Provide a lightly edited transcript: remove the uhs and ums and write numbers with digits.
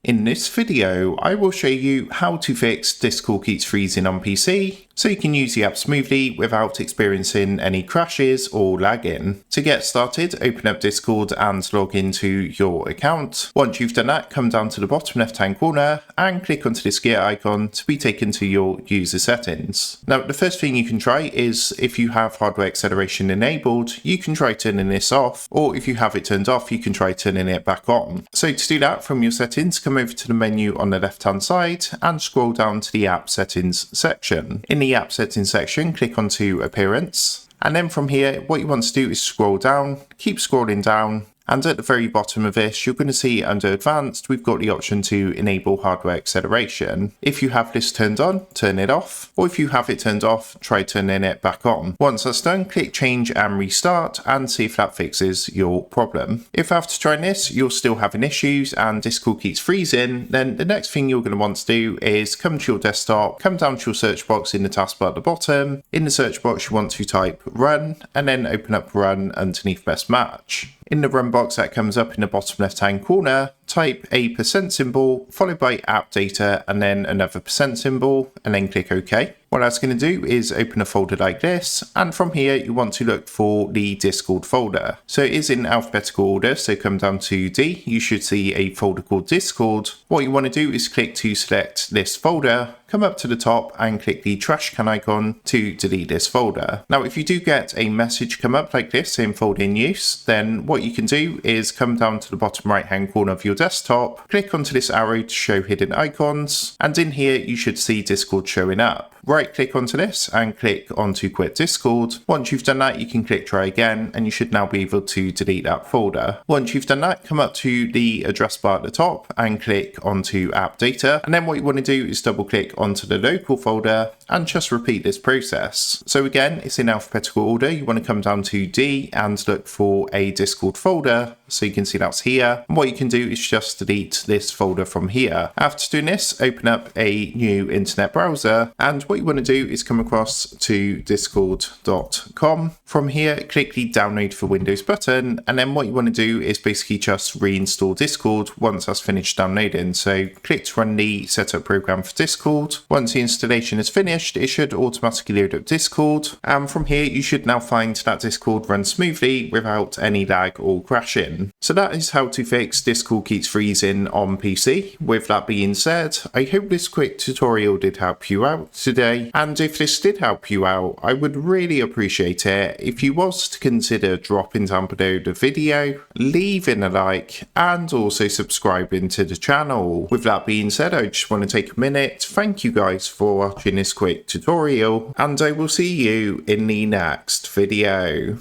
In this video, I will show you how to fix Discord keeps freezing on PC so you can use the app smoothly without experiencing any crashes or lagging. To get started, open up Discord and log into your account. Once you've done that, come down to the bottom left hand corner and click onto this gear icon to be taken to your user settings. Now, the first thing you can try is if you have hardware acceleration enabled, you can try turning this off, or if you have it turned off, you can try turning it back on. So to do that, from your settings, come over to the menu on the left hand side and scroll down to the app settings section. In the app settings section, click onto appearance, and then from here what you want to do is scroll down, keep scrolling down, and at the very bottom of this, you're going to see under advanced, we've got the option to enable hardware acceleration. If you have this turned on, turn it off, or if you have it turned off, try turning it back on. Once that's done, click change and restart and see if that fixes your problem. If after trying this, you're still having issues and Discord keeps freezing, then the next thing you're going to want to do is come to your desktop, come down to your search box in the taskbar at the bottom. In the search box, you want to type run and then open up run underneath best match. In the run box that comes up in the bottom left hand corner, type a % symbol followed by app data and then another % symbol and then click OK. What that's going to do is open a folder like this, and from here you want to look for the Discord folder. So it is in alphabetical order, so come down to D, you should see a folder called Discord. What you want to do is click to select this folder, come up to the top and click the trash can icon to delete this folder. Now if you do get a message come up like this saying folder in use, then what you can do is come down to the bottom right hand corner of your desktop, click onto this arrow to show hidden icons, and in here you should see Discord showing up. Right click onto this and click onto quit Discord. Once you've done that, you can click try again and you should now be able to delete that folder. Once you've done that, come up to the address bar at the top and click onto app data, and then what you want to do is double click onto the local folder and just repeat this process. So again, it's in alphabetical order. You want to come down to D and look for a Discord folder, so you can see that's here, and what you can do is just delete this folder from here. After doing this, open up a new internet browser, and what you want to do is come across to discord.com. From here, click the download for Windows button, and then what you want to do is basically just reinstall Discord once that's finished downloading. So click to run the setup program for Discord. Once the installation is finished, it should automatically load up Discord, and from here you should now find that Discord runs smoothly without any lag or crashing. So that is how to fix Discord keeps freezing on PC. With that being said, I hope this quick tutorial did help you out today, and if this did help you out, I would really appreciate it if you was to consider dropping down below the video, leaving a like, and also subscribing to the channel. With that being said, I just want to take a minute, thank you guys for watching this quick tutorial, and I will see you in the next video.